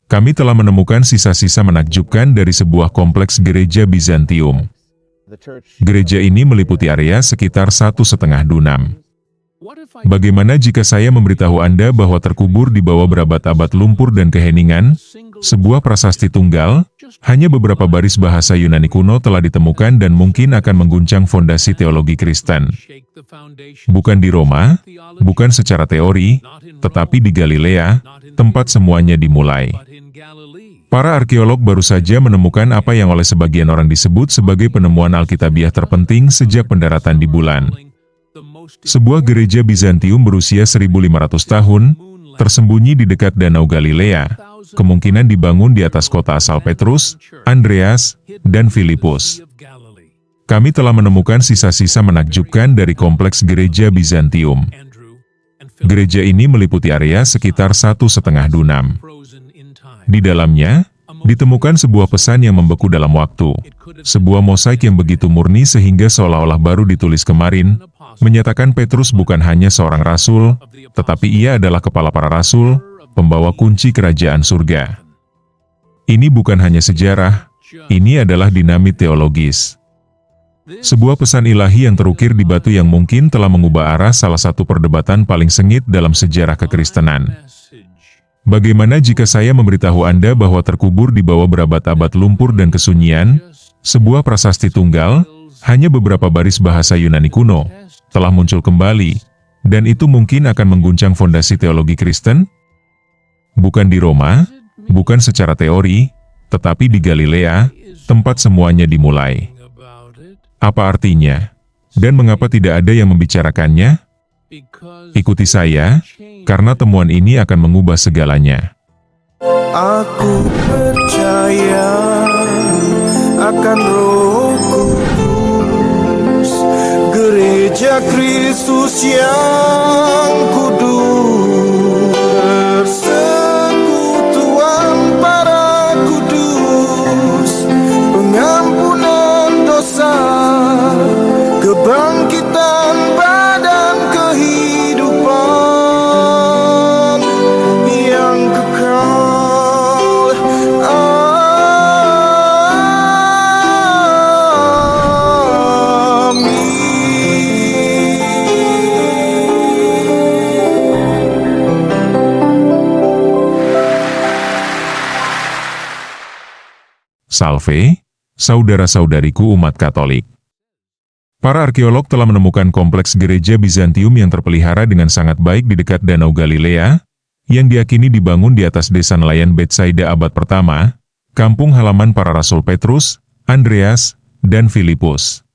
Kami telah menemukan sisa-sisa menakjubkan dari sebuah kompleks gereja Bizantium. Gereja ini meliputi area sekitar 1,5 dunam. Bagaimana jika saya memberitahu Anda bahwa terkubur di bawah berabad-abad lumpur dan keheningan, sebuah prasasti tunggal, hanya beberapa baris bahasa Yunani kuno telah ditemukan dan mungkin akan mengguncang fondasi teologi Kristen. Bukan di Roma, bukan secara teori, tetapi di Galilea, tempat semuanya dimulai. Para arkeolog baru saja menemukan apa yang oleh sebagian orang disebut sebagai penemuan Alkitabiah terpenting sejak pendaratan di bulan. Sebuah gereja Bizantium berusia 1.500 tahun, tersembunyi di dekat Danau Galilea, kemungkinan dibangun di atas kota asal Petrus, Andreas, dan Filipus. Kami telah menemukan sisa-sisa menakjubkan dari kompleks gereja Bizantium. Gereja ini meliputi area sekitar 1,5 dunam. Di dalamnya, ditemukan sebuah pesan yang membeku dalam waktu. Sebuah mosaik yang begitu murni sehingga seolah-olah baru ditulis kemarin, menyatakan Petrus bukan hanya seorang rasul, tetapi ia adalah kepala para rasul, pembawa kunci kerajaan surga. Ini bukan hanya sejarah, ini adalah dinamit teologis. Sebuah pesan ilahi yang terukir di batu yang mungkin telah mengubah arah salah satu perdebatan paling sengit dalam sejarah kekristenan. Bagaimana jika saya memberitahu Anda bahwa terkubur di bawah berabad-abad lumpur dan kesunyian, sebuah prasasti tunggal, hanya beberapa baris bahasa Yunani kuno, telah muncul kembali, dan itu mungkin akan mengguncang fondasi teologi Kristen? Bukan di Roma, bukan secara teori, tetapi di Galilea, tempat semuanya dimulai. Apa artinya? Dan mengapa tidak ada yang membicarakannya? Ikuti saya, karena temuan ini akan mengubah segalanya. Aku percaya akan Roh Kudus, Gereja Kristus yang kudus, persekutuan para kudus, pengampunan dosa, kebangkitan badan kehidupan yang kekal. Amin. Salve, saudara-saudariku umat Katolik. Para arkeolog telah menemukan kompleks gereja Bizantium yang terpelihara dengan sangat baik di dekat Danau Galilea, yang diyakini dibangun di atas desa nelayan Betsaida abad pertama, kampung halaman para rasul Petrus, Andreas, dan Filipus.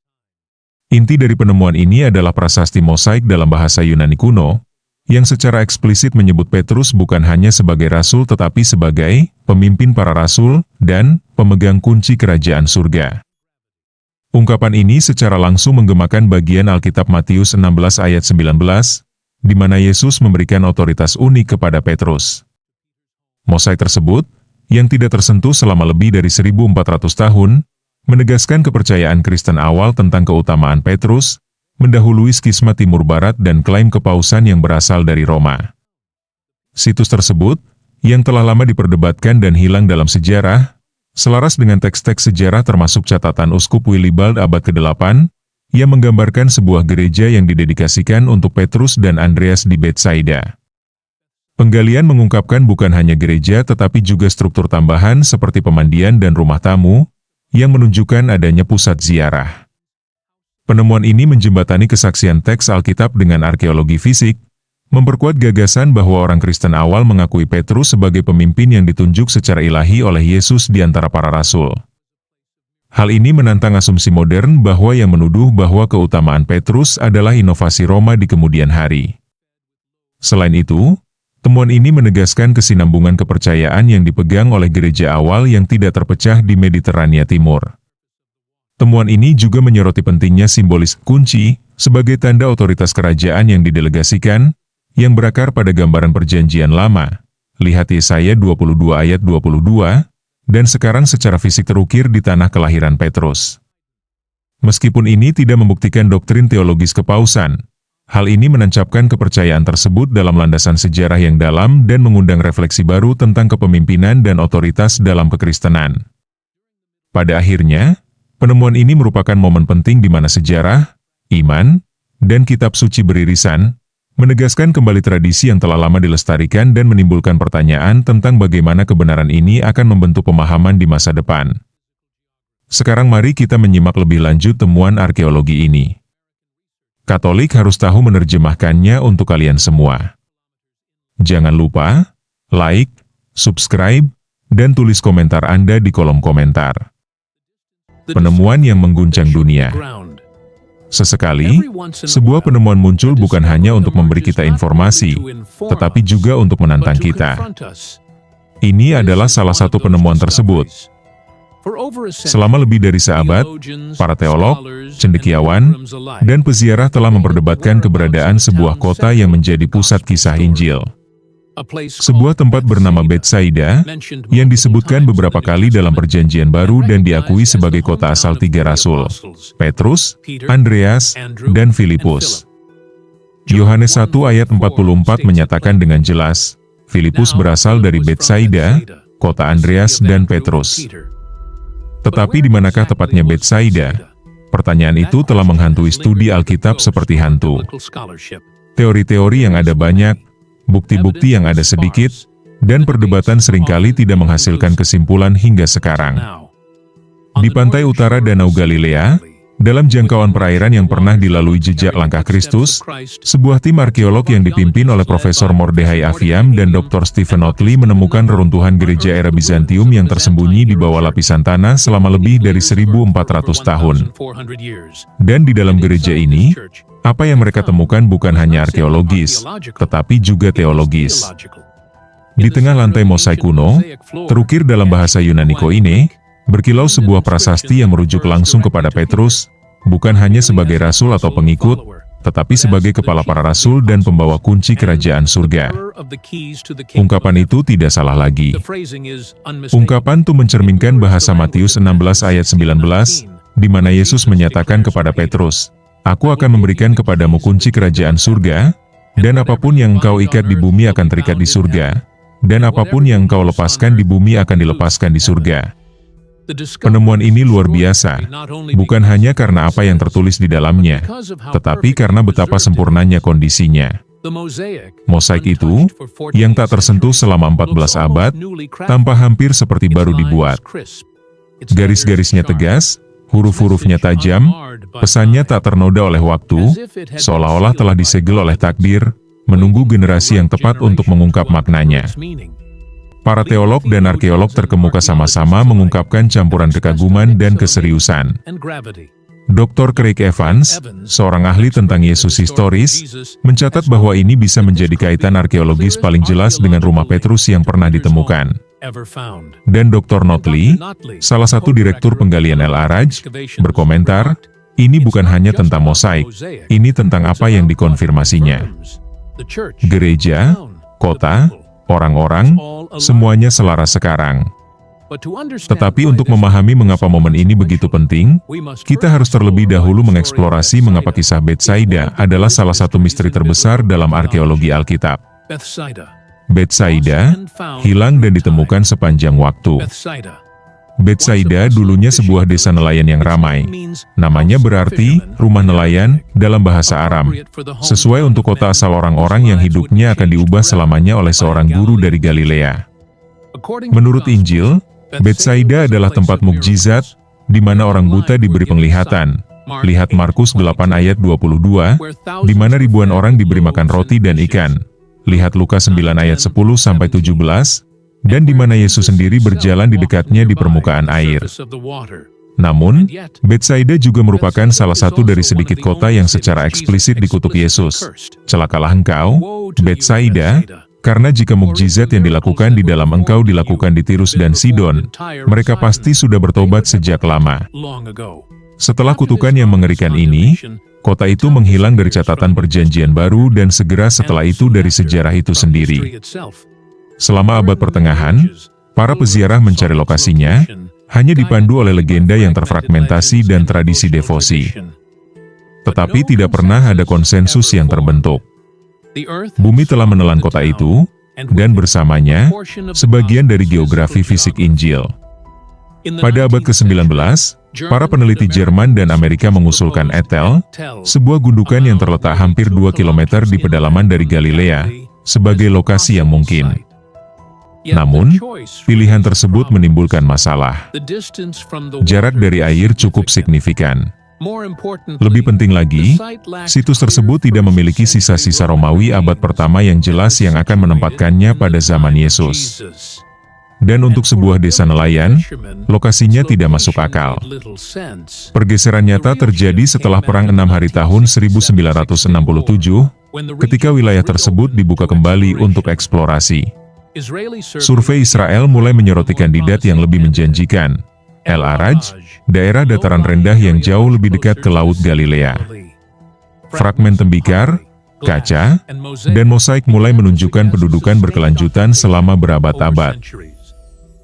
Inti dari penemuan ini adalah prasasti mosaik dalam bahasa Yunani kuno, yang secara eksplisit menyebut Petrus bukan hanya sebagai rasul tetapi sebagai pemimpin para rasul dan pemegang kunci kerajaan surga. Ungkapan ini secara langsung menggemakan bagian Alkitab Matius 16 ayat 19, di mana Yesus memberikan otoritas unik kepada Petrus. Mosaik tersebut, yang tidak tersentuh selama lebih dari 1.400 tahun, menegaskan kepercayaan Kristen awal tentang keutamaan Petrus, mendahului skisma Timur Barat dan klaim kepausan yang berasal dari Roma. Situs tersebut, yang telah lama diperdebatkan dan hilang dalam sejarah, selaras dengan teks-teks sejarah termasuk catatan Uskup Willibald abad ke-8, yang menggambarkan sebuah gereja yang didedikasikan untuk Petrus dan Andreas di Betsaida. Penggalian mengungkapkan bukan hanya gereja tetapi juga struktur tambahan seperti pemandian dan rumah tamu, yang menunjukkan adanya pusat ziarah. Penemuan ini menjembatani kesaksian teks Alkitab dengan arkeologi fisik, memperkuat gagasan bahwa orang Kristen awal mengakui Petrus sebagai pemimpin yang ditunjuk secara ilahi oleh Yesus di antara para rasul. Hal ini menantang asumsi modern bahwa yang menuduh bahwa keutamaan Petrus adalah inovasi Roma di kemudian hari. Selain itu, temuan ini menegaskan kesinambungan kepercayaan yang dipegang oleh gereja awal yang tidak terpecah di Mediterania Timur. Temuan ini juga menyoroti pentingnya simbolis kunci sebagai tanda otoritas kerajaan yang didelegasikan, yang berakar pada gambaran perjanjian lama. Lihat Yesaya 22 ayat 22, dan sekarang secara fisik terukir di tanah kelahiran Petrus. Meskipun ini tidak membuktikan doktrin teologis kepausan, Hal ini menancapkan kepercayaan tersebut dalam landasan sejarah yang dalam dan mengundang refleksi baru tentang kepemimpinan dan otoritas dalam kekristenan. Pada akhirnya, penemuan ini merupakan momen penting di mana sejarah, iman, dan kitab suci beririsan, menegaskan kembali tradisi yang telah lama dilestarikan dan menimbulkan pertanyaan tentang bagaimana kebenaran ini akan membentuk pemahaman di masa depan. Sekarang mari kita menyimak lebih lanjut temuan arkeologi ini. Katolik harus tahu menerjemahkannya untuk kalian semua. Jangan lupa, like, subscribe, dan tulis komentar Anda di kolom komentar. Penemuan yang mengguncang dunia. Sesekali, sebuah penemuan muncul bukan hanya untuk memberi kita informasi, tetapi juga untuk menantang kita. Ini adalah salah satu penemuan tersebut. Selama lebih dari seabad, para teolog, cendekiawan, dan peziarah telah memperdebatkan keberadaan sebuah kota yang menjadi pusat kisah Injil. Sebuah tempat bernama Betsaida, yang disebutkan beberapa kali dalam Perjanjian Baru dan diakui sebagai kota asal 3 rasul, Petrus, Andreas, dan Filipus. Yohanes 1 ayat 44 menyatakan dengan jelas, Filipus berasal dari Betsaida, kota Andreas dan Petrus. Tetapi di manakah tepatnya Betsaida? Pertanyaan itu telah menghantui studi Alkitab seperti hantu. Teori-teori yang ada banyak, bukti-bukti yang ada sedikit, dan perdebatan seringkali tidak menghasilkan kesimpulan hingga sekarang. Di pantai utara Danau Galilea, dalam jangkauan perairan yang pernah dilalui jejak langkah Kristus, sebuah tim arkeolog yang dipimpin oleh Profesor Mordechai Aviam dan Dr. Stephen Notley menemukan reruntuhan gereja era Bizantium yang tersembunyi di bawah lapisan tanah selama lebih dari 1.400 tahun. Dan di dalam gereja ini, apa yang mereka temukan bukan hanya arkeologis, tetapi juga teologis. Di tengah lantai mosaik kuno, terukir dalam bahasa Yunani koine, berkilau sebuah prasasti yang merujuk langsung kepada Petrus, bukan hanya sebagai rasul atau pengikut, tetapi sebagai kepala para rasul dan pembawa kunci kerajaan surga. Ungkapan itu tidak salah lagi. Ungkapan itu mencerminkan bahasa Matius 16 ayat 19, di mana Yesus menyatakan kepada Petrus, "Aku akan memberikan kepadamu kunci kerajaan surga, dan apapun yang engkau ikat di bumi akan terikat di surga, dan apapun yang engkau lepaskan di bumi akan dilepaskan di surga." Penemuan ini luar biasa, bukan hanya karena apa yang tertulis di dalamnya, tetapi karena betapa sempurnanya kondisinya. Mosaik itu, yang tak tersentuh selama 14 abad, tampak hampir seperti baru dibuat. Garis-garisnya tegas, huruf-hurufnya tajam, pesannya tak ternoda oleh waktu, seolah-olah telah disegel oleh takdir, menunggu generasi yang tepat untuk mengungkap maknanya. Para teolog dan arkeolog terkemuka sama-sama mengungkapkan campuran kekaguman dan keseriusan. Dr. Craig Evans, seorang ahli tentang Yesus historis, mencatat bahwa ini bisa menjadi kaitan arkeologis paling jelas dengan rumah Petrus yang pernah ditemukan. Dan Dr. Notley, salah satu direktur penggalian El Araj, berkomentar, ini bukan hanya tentang mosaik, ini tentang apa yang dikonfirmasinya. Gereja, kota, orang-orang, semuanya selaras sekarang. Tetapi untuk memahami mengapa momen ini begitu penting, kita harus terlebih dahulu mengeksplorasi mengapa kisah Betsaida adalah salah satu misteri terbesar dalam arkeologi Alkitab. Betsaida hilang dan ditemukan sepanjang waktu. Betsaida dulunya sebuah desa nelayan yang ramai. Namanya berarti rumah nelayan dalam bahasa Aram, sesuai untuk kota asal orang-orang yang hidupnya akan diubah selamanya oleh seorang guru dari Galilea. Menurut Injil, Betsaida adalah tempat mukjizat, di mana orang buta diberi penglihatan. Lihat Markus 8 ayat 22, di mana ribuan orang diberi makan roti dan ikan. Lihat Lukas 9 ayat 10-17, dan di mana Yesus sendiri berjalan di dekatnya di permukaan air. Namun, Betsaida juga merupakan salah satu dari sedikit kota yang secara eksplisit dikutuk Yesus. Celakalah engkau, Betsaida, karena jika mukjizat yang dilakukan di dalam engkau dilakukan di Tirus dan Sidon, mereka pasti sudah bertobat sejak lama. Setelah kutukan yang mengerikan ini, kota itu menghilang dari catatan Perjanjian Baru dan segera setelah itu dari sejarah itu sendiri. Selama abad pertengahan, para peziarah mencari lokasinya, hanya dipandu oleh legenda yang terfragmentasi dan tradisi devosi. tetapi tidak pernah ada konsensus yang terbentuk. Bumi telah menelan kota itu, dan bersamanya, sebagian dari geografi fisik Injil. Pada abad ke-19, para peneliti Jerman dan Amerika mengusulkan Ethel, sebuah gundukan yang terletak hampir 2 km di pedalaman dari Galilea, sebagai lokasi yang mungkin. Namun, pilihan tersebut menimbulkan masalah. Jarak dari air cukup signifikan. Lebih penting lagi, situs tersebut tidak memiliki sisa-sisa Romawi abad pertama yang jelas yang akan menempatkannya pada zaman Yesus. Dan untuk sebuah desa nelayan, lokasinya tidak masuk akal. Pergeseran nyata terjadi setelah Perang 6 Hari tahun 1967, ketika wilayah tersebut dibuka kembali untuk eksplorasi. Survei Israel mulai menyoroti kandidat yang lebih menjanjikan. El-Araj, daerah dataran rendah yang jauh lebih dekat ke Laut Galilea. Fragmen tembikar, kaca, dan mosaik mulai menunjukkan pendudukan berkelanjutan selama berabad-abad.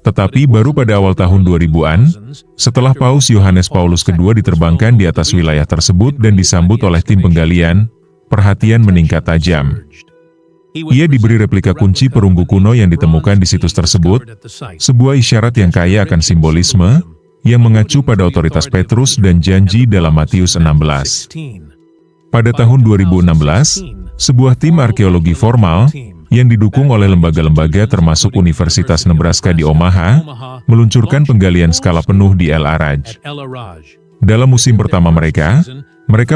Tetapi baru pada awal tahun 2000-an, setelah Paus Yohanes Paulus II diterbangkan di atas wilayah tersebut dan disambut oleh tim penggalian, perhatian meningkat tajam. Ia diberi replika kunci perunggu kuno yang ditemukan di situs tersebut, sebuah isyarat yang kaya akan simbolisme, yang mengacu pada otoritas Petrus dan janji dalam Matius 16. Pada tahun 2016, sebuah tim arkeologi formal, yang didukung oleh lembaga-lembaga termasuk Universitas Nebraska di Omaha, meluncurkan penggalian skala penuh di El-Araj. Dalam musim pertama mereka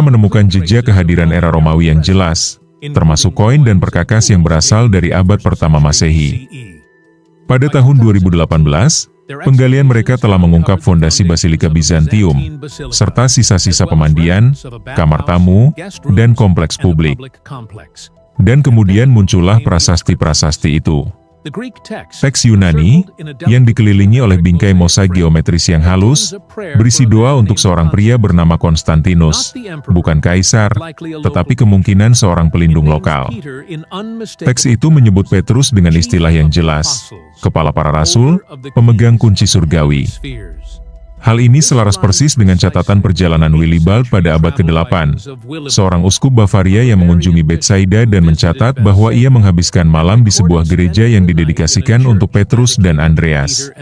menemukan jejak kehadiran era Romawi yang jelas, termasuk koin dan perkakas yang berasal dari abad pertama Masehi. Pada tahun 2018, penggalian mereka telah mengungkap fondasi Basilika Bizantium, serta sisa-sisa pemandian, kamar tamu, dan kompleks publik. Dan kemudian muncullah prasasti-prasasti itu. Teks Yunani, yang dikelilingi oleh bingkai mosaik geometris yang halus, berisi doa untuk seorang pria bernama Konstantinus, bukan kaisar, tetapi kemungkinan seorang pelindung lokal. Teks itu menyebut Petrus dengan istilah yang jelas, kepala para rasul, pemegang kunci surgawi. Hal ini selaras persis dengan catatan perjalanan Willibald pada abad ke-8, seorang uskup Bavaria yang mengunjungi Bethsaida dan mencatat bahwa ia menghabiskan malam di sebuah gereja yang didedikasikan untuk Petrus dan Andreas.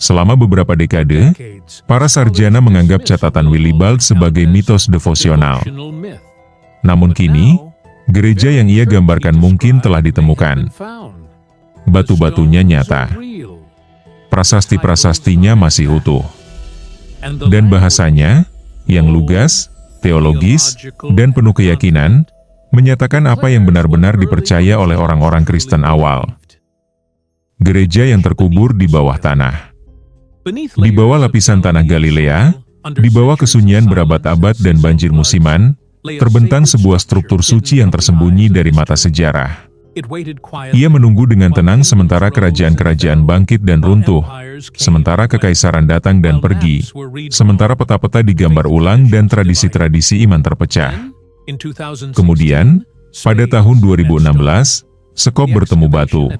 Selama beberapa dekade, para sarjana menganggap catatan Willibald sebagai mitos devosional. Namun kini, gereja yang ia gambarkan mungkin telah ditemukan. Batu-batunya nyata. Prasasti-prasastinya masih utuh. Dan bahasanya, yang lugas, teologis, dan penuh keyakinan, menyatakan apa yang benar-benar dipercaya oleh orang-orang Kristen awal. Gereja yang terkubur di bawah tanah. Di bawah lapisan tanah Galilea, di bawah kesunyian berabad-abad dan banjir musiman, terbentang sebuah struktur suci yang tersembunyi dari mata sejarah. Ia menunggu dengan tenang sementara kerajaan-kerajaan bangkit dan runtuh, sementara kekaisaran datang dan pergi, sementara peta-peta digambar ulang dan tradisi-tradisi iman terpecah. Kemudian, pada tahun 2016, sekop bertemu batu.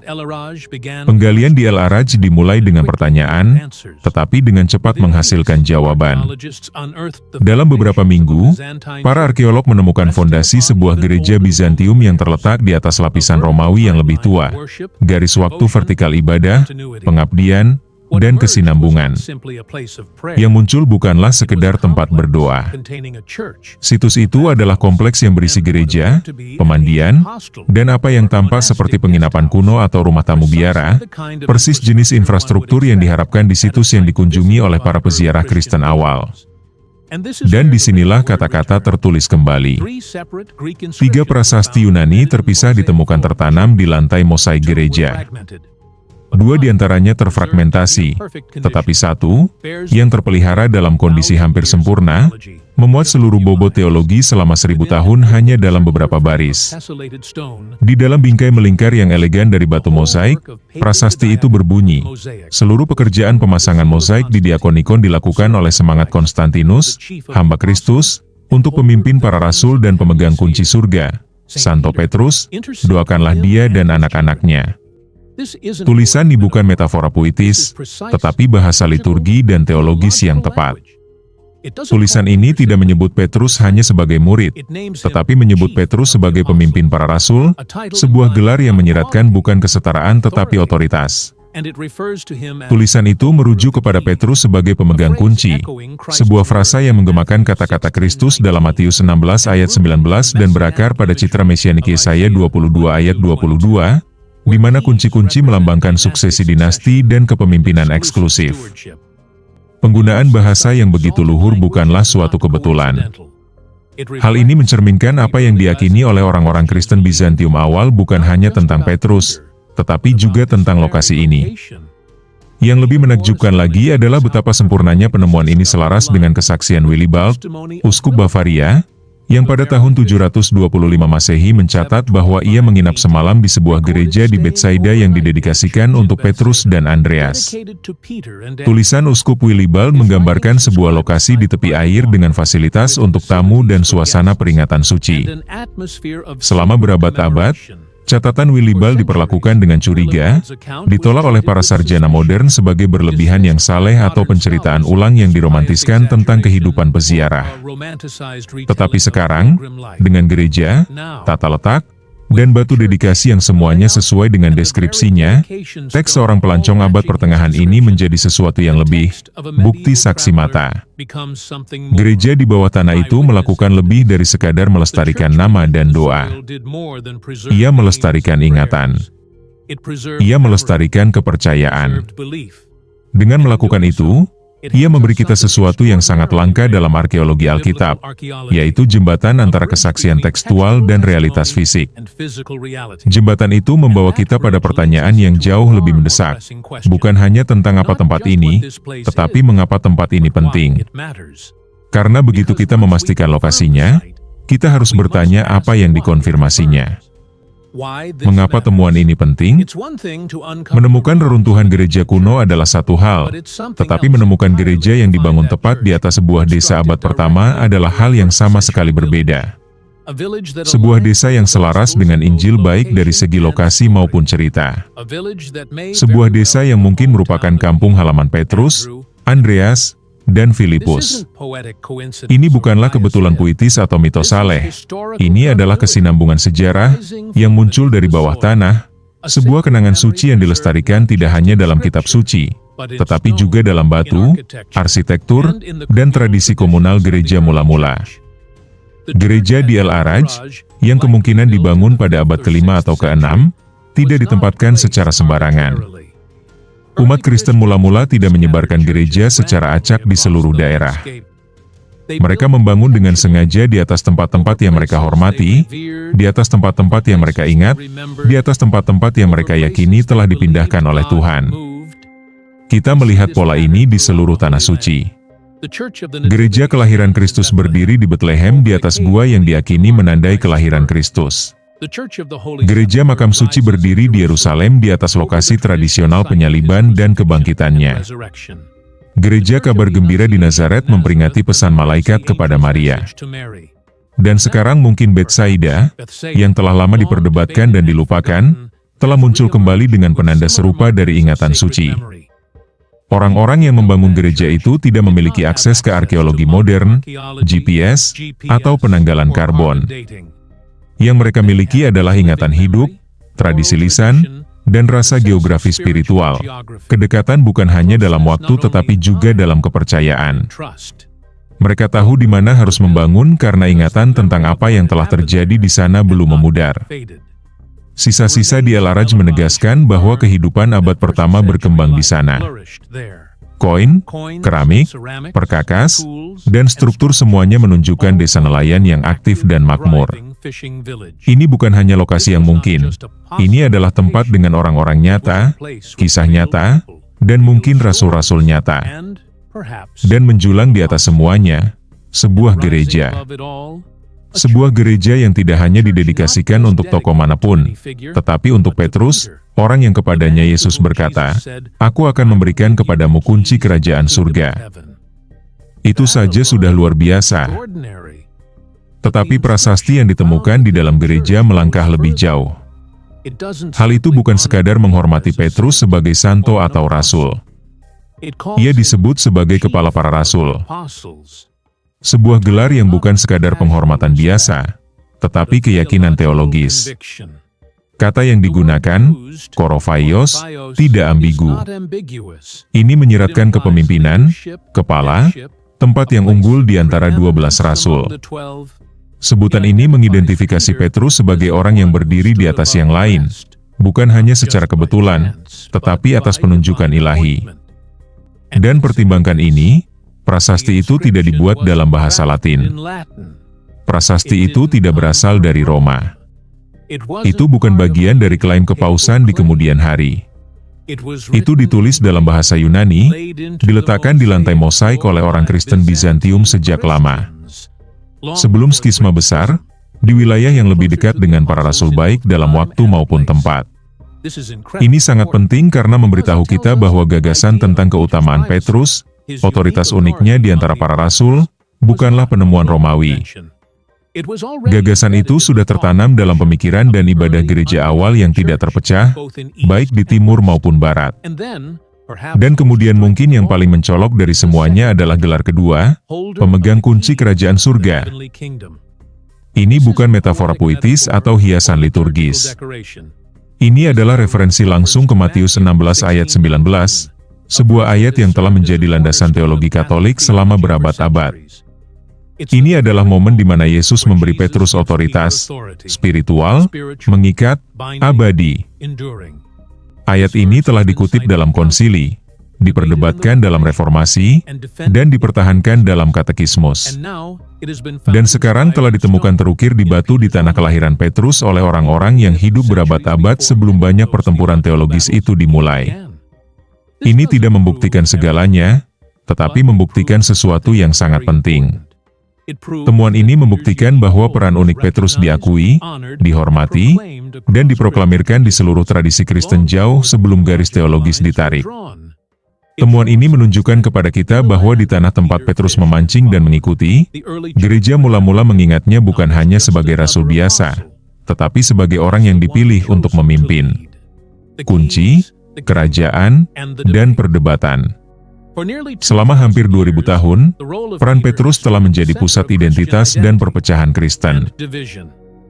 Penggalian di El-Araj dimulai dengan pertanyaan, tetapi dengan cepat menghasilkan jawaban. Dalam beberapa minggu, para arkeolog menemukan fondasi sebuah gereja Bizantium yang terletak di atas lapisan Romawi yang lebih tua, garis waktu vertikal ibadah, pengabdian, dan kesinambungan. Yang muncul bukanlah sekedar tempat berdoa. Situs itu adalah kompleks yang berisi gereja, pemandian, dan apa yang tampak seperti penginapan kuno atau rumah tamu biara, persis jenis infrastruktur yang diharapkan di situs yang dikunjungi oleh para peziarah Kristen awal. Dan disinilah kata-kata tertulis kembali. 3 prasasti Yunani terpisah ditemukan tertanam di lantai mosaik gereja. 2 diantaranya terfragmentasi, tetapi 1, yang terpelihara dalam kondisi hampir sempurna, memuat seluruh bobot teologi selama 1000 tahun hanya dalam beberapa baris. Di dalam bingkai melingkar yang elegan dari batu mozaik, prasasti itu berbunyi, seluruh pekerjaan pemasangan mozaik di Diakonikon dilakukan oleh semangat Konstantinus, hamba Kristus, untuk pemimpin para rasul dan pemegang kunci surga, Santo Petrus, doakanlah dia dan anak-anaknya. Tulisan ini bukan metafora puitis, tetapi bahasa liturgi dan teologis yang tepat. Tulisan ini tidak menyebut Petrus hanya sebagai murid, tetapi menyebut Petrus sebagai pemimpin para rasul, sebuah gelar yang menyiratkan bukan kesetaraan tetapi otoritas. Tulisan itu merujuk kepada Petrus sebagai pemegang kunci, sebuah frasa yang menggemakan kata-kata Kristus dalam Matius 16 ayat 19 dan berakar pada citra mesianik Yesaya 22 ayat 22, di mana kunci-kunci melambangkan suksesi dinasti dan kepemimpinan eksklusif. Penggunaan bahasa yang begitu luhur bukanlah suatu kebetulan. Hal ini mencerminkan apa yang diyakini oleh orang-orang Kristen Bizantium awal bukan hanya tentang Petrus, tetapi juga tentang lokasi ini. Yang lebih menakjubkan lagi adalah betapa sempurnanya penemuan ini selaras dengan kesaksian Willibald, uskup Bavaria, yang pada tahun 725 Masehi mencatat bahwa ia menginap semalam di sebuah gereja di Betsaida yang didedikasikan untuk Petrus dan Andreas. Tulisan uskup Willibald menggambarkan sebuah lokasi di tepi air dengan fasilitas untuk tamu dan suasana peringatan suci. Selama berabad-abad, catatan Willibald diperlakukan dengan curiga, ditolak oleh para sarjana modern sebagai berlebihan yang saleh atau penceritaan ulang yang diromantiskan tentang kehidupan peziarah. Tetapi sekarang, dengan gereja, tata letak, dan batu dedikasi yang semuanya sesuai dengan deskripsinya, teks seorang pelancong abad pertengahan ini menjadi sesuatu yang lebih, bukti saksi mata. Gereja di bawah tanah itu melakukan lebih dari sekadar melestarikan nama dan doa. Ia melestarikan ingatan. Ia melestarikan kepercayaan. Dengan melakukan itu, ia memberi kita sesuatu yang sangat langka dalam arkeologi Alkitab, yaitu jembatan antara kesaksian tekstual dan realitas fisik. Jembatan itu membawa kita pada pertanyaan yang jauh lebih mendesak, bukan hanya tentang apa tempat ini, tetapi mengapa tempat ini penting. Karena begitu kita memastikan lokasinya, kita harus bertanya apa yang dikonfirmasinya. Mengapa temuan ini penting? Menemukan reruntuhan gereja kuno adalah satu hal, tetapi menemukan gereja yang dibangun tepat di atas sebuah desa abad pertama adalah hal yang sama sekali berbeda. Sebuah desa yang selaras dengan Injil baik dari segi lokasi maupun cerita. Sebuah desa yang mungkin merupakan kampung halaman Petrus, Andreas, dan Filipus. Ini bukanlah kebetulan puitis atau mitos saleh. Ini adalah kesinambungan sejarah yang muncul dari bawah tanah, sebuah kenangan suci yang dilestarikan tidak hanya dalam kitab suci, tetapi juga dalam batu, arsitektur, dan tradisi komunal gereja mula-mula. Gereja di El-Araj, yang kemungkinan dibangun pada abad ke-5 atau ke-6, tidak ditempatkan secara sembarangan. Umat Kristen mula-mula tidak menyebarkan gereja secara acak di seluruh daerah. Mereka membangun dengan sengaja di atas tempat-tempat yang mereka hormati, di atas tempat-tempat yang mereka ingat, di atas tempat-tempat yang mereka yakini telah dipindahkan oleh Tuhan. Kita melihat pola ini di seluruh tanah suci. Gereja kelahiran Kristus berdiri di Bethlehem di atas gua yang diyakini menandai kelahiran Kristus. Gereja Makam Suci berdiri di Yerusalem di atas lokasi tradisional penyaliban dan kebangkitannya. Gereja Kabar Gembira di Nazaret memperingati pesan malaikat kepada Maria. Dan sekarang mungkin Betsaida, yang telah lama diperdebatkan dan dilupakan, telah muncul kembali dengan penanda serupa dari ingatan suci. Orang-orang yang membangun gereja itu tidak memiliki akses ke arkeologi modern, GPS, atau penanggalan karbon. Yang mereka miliki adalah ingatan hidup, tradisi lisan, dan rasa geografi spiritual. Kedekatan bukan hanya dalam waktu tetapi juga dalam kepercayaan. Mereka tahu di mana harus membangun karena ingatan tentang apa yang telah terjadi di sana belum memudar. Sisa-sisa di El-Araj menegaskan bahwa kehidupan abad pertama berkembang di sana. Koin, keramik, perkakas, dan struktur semuanya menunjukkan desa nelayan yang aktif dan makmur. Ini bukan hanya lokasi yang mungkin. Ini adalah tempat dengan orang-orang nyata, kisah nyata, dan mungkin rasul-rasul nyata. Dan menjulang di atas semuanya, sebuah gereja. Sebuah gereja yang tidak hanya didedikasikan untuk tokoh manapun, tetapi untuk Petrus, orang yang kepadanya Yesus berkata, "Aku akan memberikan kepadamu kunci kerajaan surga." Itu saja sudah luar biasa. Tetapi prasasti yang ditemukan di dalam gereja melangkah lebih jauh. Hal itu bukan sekadar menghormati Petrus sebagai santo atau rasul. Ia disebut sebagai kepala para rasul. Sebuah gelar yang bukan sekadar penghormatan biasa, tetapi keyakinan teologis. Kata yang digunakan, korophios, tidak ambigu. Ini menyiratkan kepemimpinan, kepala, tempat yang unggul di antara 12 rasul. Sebutan ini mengidentifikasi Petrus sebagai orang yang berdiri di atas yang lain, bukan hanya secara kebetulan, tetapi atas penunjukan ilahi. Dan pertimbangkan ini, prasasti itu tidak dibuat dalam bahasa Latin. Prasasti itu tidak berasal dari Roma. Itu bukan bagian dari klaim kepausan di kemudian hari. Itu ditulis dalam bahasa Yunani, diletakkan di lantai mosaik oleh orang Kristen Bizantium sejak lama. Sebelum skisma besar, di wilayah yang lebih dekat dengan para rasul baik dalam waktu maupun tempat. Ini sangat penting karena memberitahu kita bahwa gagasan tentang keutamaan Petrus, otoritas uniknya di antara para rasul, bukanlah penemuan Romawi. Gagasan itu sudah tertanam dalam pemikiran dan ibadah gereja awal yang tidak terpecah, baik di timur maupun barat. Dan kemudian mungkin yang paling mencolok dari semuanya adalah gelar kedua, pemegang kunci kerajaan surga. Ini bukan metafora puitis atau hiasan liturgis. Ini adalah referensi langsung ke Matius 16 ayat 19, sebuah ayat yang telah menjadi landasan teologi Katolik selama berabad-abad. Ini adalah momen di mana Yesus memberi Petrus otoritas spiritual, mengikat, abadi. Ayat ini telah dikutip dalam konsili, diperdebatkan dalam reformasi, dan dipertahankan dalam katekismus. Dan sekarang telah ditemukan terukir di batu di tanah kelahiran Petrus oleh orang-orang yang hidup berabad-abad sebelum banyak pertempuran teologis itu dimulai. Ini tidak membuktikan segalanya, tetapi membuktikan sesuatu yang sangat penting. Temuan ini membuktikan bahwa peran unik Petrus diakui, dihormati, dan diproklamirkan di seluruh tradisi Kristen jauh sebelum garis teologis ditarik. Temuan ini menunjukkan kepada kita bahwa di tanah tempat Petrus memancing dan mengikuti, gereja mula-mula mengingatnya bukan hanya sebagai rasul biasa, tetapi sebagai orang yang dipilih untuk memimpin. Kunci, kerajaan, dan perdebatan. Selama hampir 2000 tahun, peran Petrus telah menjadi pusat identitas dan perpecahan Kristen.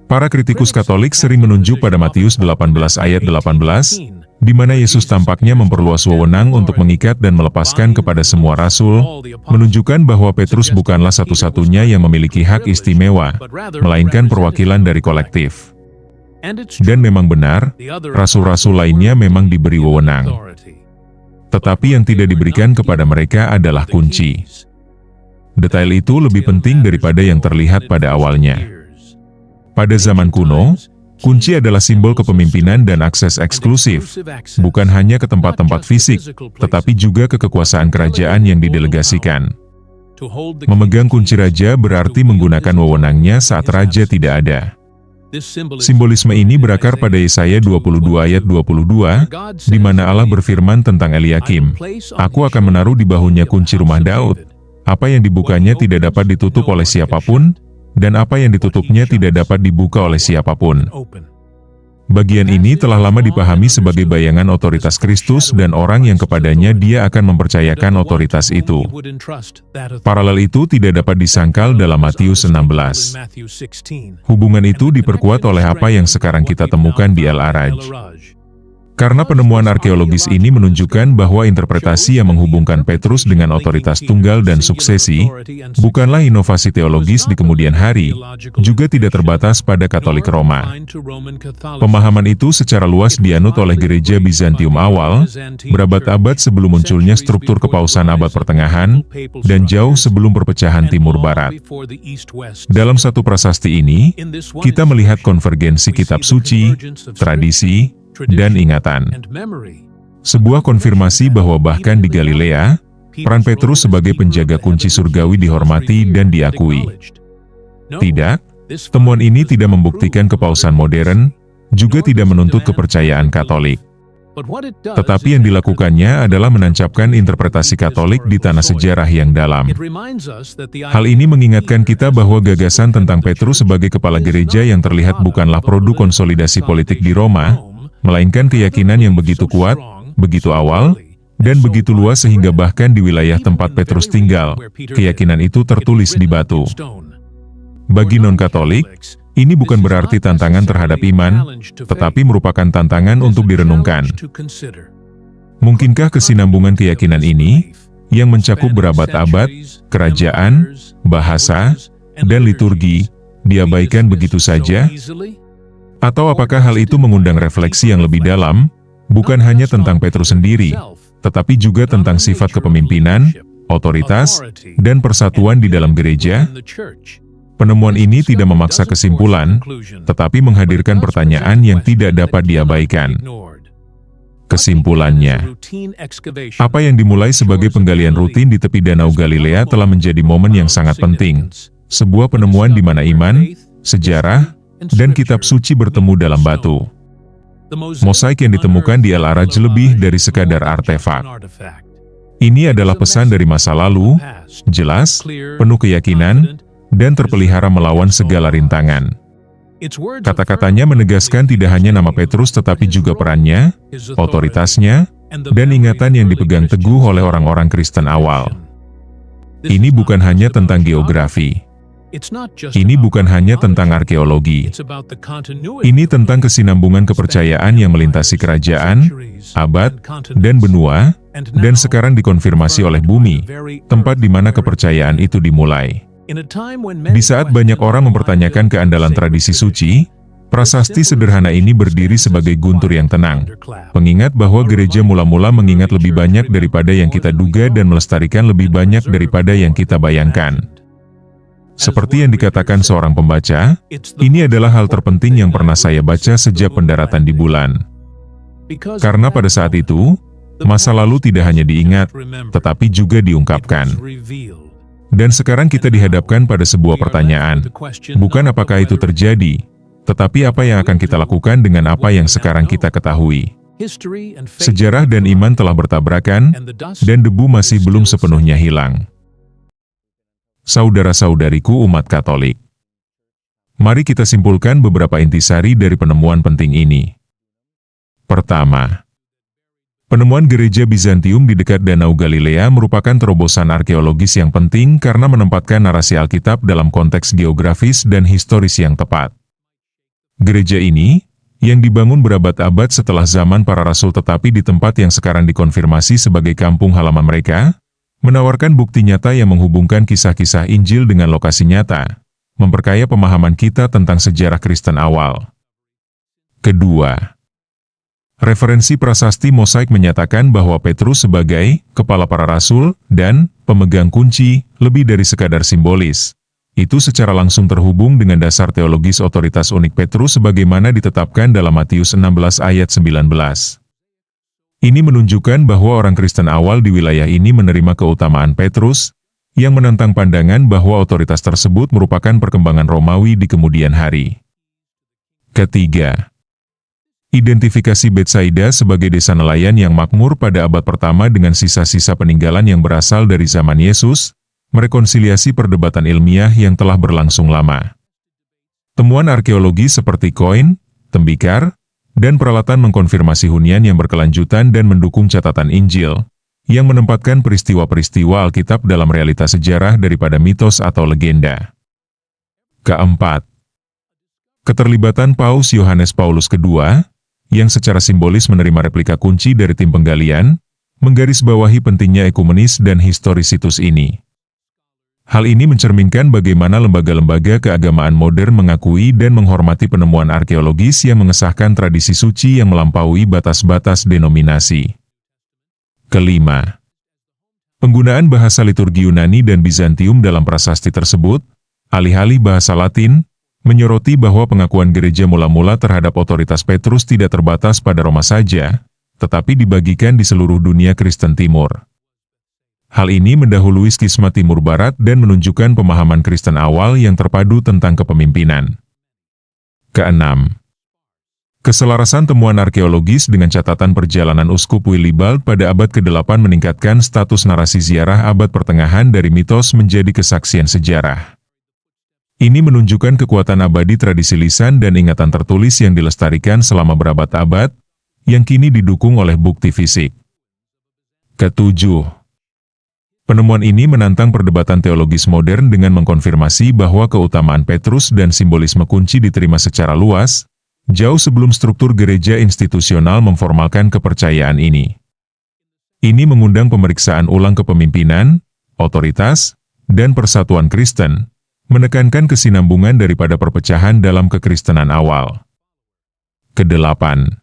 Para kritikus Katolik sering menunjuk pada Matius 18 ayat 18, di mana Yesus tampaknya memperluas wewenang untuk mengikat dan melepaskan kepada semua rasul, menunjukkan bahwa Petrus bukanlah satu-satunya yang memiliki hak istimewa, melainkan perwakilan dari kolektif. Dan memang benar, rasul-rasul lainnya memang diberi wewenang. Tetapi yang tidak diberikan kepada mereka adalah kunci. Detail itu lebih penting daripada yang terlihat pada awalnya. Pada zaman kuno, kunci adalah simbol kepemimpinan dan akses eksklusif, bukan hanya ke tempat-tempat fisik, tetapi juga ke kekuasaan kerajaan yang didelegasikan. Memegang kunci raja berarti menggunakan wewenangnya saat raja tidak ada. Simbolisme ini berakar pada Yesaya 22 ayat 22, di mana Allah berfirman tentang Eliakim, "Aku akan menaruh di bahunya kunci rumah Daud. Apa yang dibukanya tidak dapat ditutup oleh siapapun, dan apa yang ditutupnya tidak dapat dibuka oleh siapapun." Bagian ini telah lama dipahami sebagai bayangan otoritas Kristus dan orang yang kepadanya Dia akan mempercayakan otoritas itu. Paralel itu tidak dapat disangkal dalam Matius 16. Hubungan itu diperkuat oleh apa yang sekarang kita temukan di El-Araj. Karena penemuan arkeologis ini menunjukkan bahwa interpretasi yang menghubungkan Petrus dengan otoritas tunggal dan suksesi, bukanlah inovasi teologis di kemudian hari, juga tidak terbatas pada Katolik Roma. Pemahaman itu secara luas dianut oleh gereja Bizantium awal, berabad-abad sebelum munculnya struktur kepausan abad pertengahan, dan jauh sebelum perpecahan Timur-Barat. Dalam satu prasasti ini, kita melihat konvergensi kitab suci, tradisi, dan ingatan. Sebuah konfirmasi bahwa bahkan di Galilea, peran Petrus sebagai penjaga kunci surgawi dihormati dan diakui. Tidak, temuan ini tidak membuktikan kepausan modern, juga tidak menuntut kepercayaan Katolik. Tetapi yang dilakukannya adalah menancapkan interpretasi Katolik di tanah sejarah yang dalam. Hal ini mengingatkan kita bahwa gagasan tentang Petrus sebagai kepala gereja yang terlihat bukanlah produk konsolidasi politik di Roma, melainkan keyakinan yang begitu kuat, begitu awal, dan begitu luas sehingga bahkan di wilayah tempat Petrus tinggal, keyakinan itu tertulis di batu. Bagi non-Katolik, ini bukan berarti tantangan terhadap iman, tetapi merupakan tantangan untuk direnungkan. Mungkinkah kesinambungan keyakinan ini, yang mencakup berabad-abad, kerajaan, bahasa, dan liturgi, diabaikan begitu saja? Atau apakah hal itu mengundang refleksi yang lebih dalam, bukan hanya tentang Petrus sendiri, tetapi juga tentang sifat kepemimpinan, otoritas, dan persatuan di dalam gereja? Penemuan ini tidak memaksa kesimpulan, tetapi menghadirkan pertanyaan yang tidak dapat diabaikan. Kesimpulannya, apa yang dimulai sebagai penggalian rutin di tepi Danau Galilea telah menjadi momen yang sangat penting. Sebuah penemuan di mana iman, sejarah, dan kitab suci bertemu dalam batu. Mosaik yang ditemukan di Al-Araj lebih dari sekadar artefak. Ini adalah pesan dari masa lalu, jelas, penuh keyakinan, dan terpelihara melawan segala rintangan. Kata-katanya menegaskan tidak hanya nama Petrus tetapi juga perannya, otoritasnya, dan ingatan yang dipegang teguh oleh orang-orang Kristen awal. Ini bukan hanya tentang geografi. Ini bukan hanya tentang arkeologi. Ini tentang kesinambungan kepercayaan yang melintasi kerajaan, abad, dan benua, dan sekarang dikonfirmasi oleh bumi, tempat di mana kepercayaan itu dimulai. Di saat banyak orang mempertanyakan keandalan tradisi suci, prasasti sederhana ini berdiri sebagai guntur yang tenang. Pengingat bahwa gereja mula-mula mengingat lebih banyak daripada yang kita duga dan melestarikan lebih banyak daripada yang kita bayangkan. Seperti yang dikatakan seorang pembaca, ini adalah hal terpenting yang pernah saya baca sejak pendaratan di bulan. Karena pada saat itu, masa lalu tidak hanya diingat, tetapi juga diungkapkan. Dan sekarang kita dihadapkan pada sebuah pertanyaan, bukan apakah itu terjadi, tetapi apa yang akan kita lakukan dengan apa yang sekarang kita ketahui. Sejarah dan iman telah bertabrakan, dan debu masih belum sepenuhnya hilang. Saudara-saudariku umat Katolik, mari kita simpulkan beberapa intisari dari penemuan penting ini. Pertama, penemuan gereja Bizantium di dekat Danau Galilea merupakan terobosan arkeologis yang penting karena menempatkan narasi Alkitab dalam konteks geografis dan historis yang tepat. Gereja ini, yang dibangun berabad-abad setelah zaman para rasul tetapi di tempat yang sekarang dikonfirmasi sebagai kampung halaman mereka, menawarkan bukti nyata yang menghubungkan kisah-kisah Injil dengan lokasi nyata, memperkaya pemahaman kita tentang sejarah Kristen awal. Kedua, referensi prasasti Mosaik menyatakan bahwa Petrus sebagai kepala para rasul dan pemegang kunci lebih dari sekadar simbolis. Itu secara langsung terhubung dengan dasar teologis otoritas unik Petrus sebagaimana ditetapkan dalam Matius 16 ayat 19. Ini menunjukkan bahwa orang Kristen awal di wilayah ini menerima keutamaan Petrus, yang menentang pandangan bahwa otoritas tersebut merupakan perkembangan Romawi di kemudian hari. Ketiga, identifikasi Betsaida sebagai desa nelayan yang makmur pada abad pertama dengan sisa-sisa peninggalan yang berasal dari zaman Yesus, merekonsiliasi perdebatan ilmiah yang telah berlangsung lama. Temuan arkeologi seperti koin, tembikar, dan peralatan mengkonfirmasi hunian yang berkelanjutan dan mendukung catatan Injil, yang menempatkan peristiwa-peristiwa Alkitab dalam realitas sejarah daripada mitos atau legenda. Keempat, keterlibatan Paus Yohanes Paulus II, yang secara simbolis menerima replika kunci dari tim penggalian, menggarisbawahi pentingnya ekumenis dan historisitus ini. Hal ini mencerminkan bagaimana lembaga-lembaga keagamaan modern mengakui dan menghormati penemuan arkeologis yang mengesahkan tradisi suci yang melampaui batas-batas denominasi. Kelima, penggunaan bahasa liturgi Yunani dan Bizantium dalam prasasti tersebut, alih-alih bahasa Latin, menyoroti bahwa pengakuan gereja mula-mula terhadap otoritas Petrus tidak terbatas pada Roma saja, tetapi dibagikan di seluruh dunia Kristen Timur. Hal ini mendahului skisma Timur Barat dan menunjukkan pemahaman Kristen awal yang terpadu tentang kepemimpinan. Keenam, keselarasan temuan arkeologis dengan catatan perjalanan Uskup Willibald pada abad ke-8 meningkatkan status narasi ziarah abad pertengahan dari mitos menjadi kesaksian sejarah. Ini menunjukkan kekuatan abadi tradisi lisan dan ingatan tertulis yang dilestarikan selama berabad-abad, yang kini didukung oleh bukti fisik. Ketujuh, penemuan ini menantang perdebatan teologis modern dengan mengkonfirmasi bahwa keutamaan Petrus dan simbolisme kunci diterima secara luas, jauh sebelum struktur gereja institusional memformalkan kepercayaan ini. Ini mengundang pemeriksaan ulang kepemimpinan, otoritas, dan persatuan Kristen, menekankan kesinambungan daripada perpecahan dalam kekristenan awal. Kedelapan,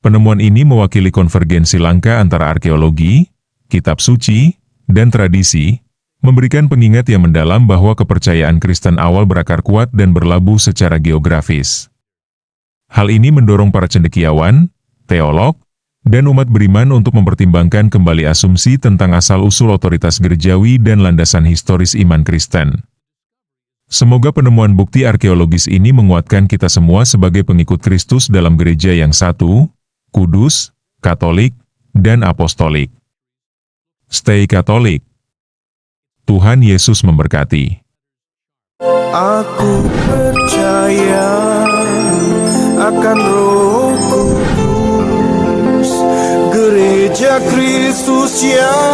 penemuan ini mewakili konvergensi langka antara arkeologi, kitab suci, dan tradisi, memberikan pengingat yang mendalam bahwa kepercayaan Kristen awal berakar kuat dan berlabuh secara geografis. Hal ini mendorong para cendekiawan, teolog, dan umat beriman untuk mempertimbangkan kembali asumsi tentang asal-usul otoritas gerejawi dan landasan historis iman Kristen. Semoga penemuan bukti arkeologis ini menguatkan kita semua sebagai pengikut Kristus dalam gereja yang satu, kudus, katolik, dan apostolik. Stay Katolik. Tuhan Yesus memberkati. Aku percaya akan Roh Kudus, Gereja Kristus yang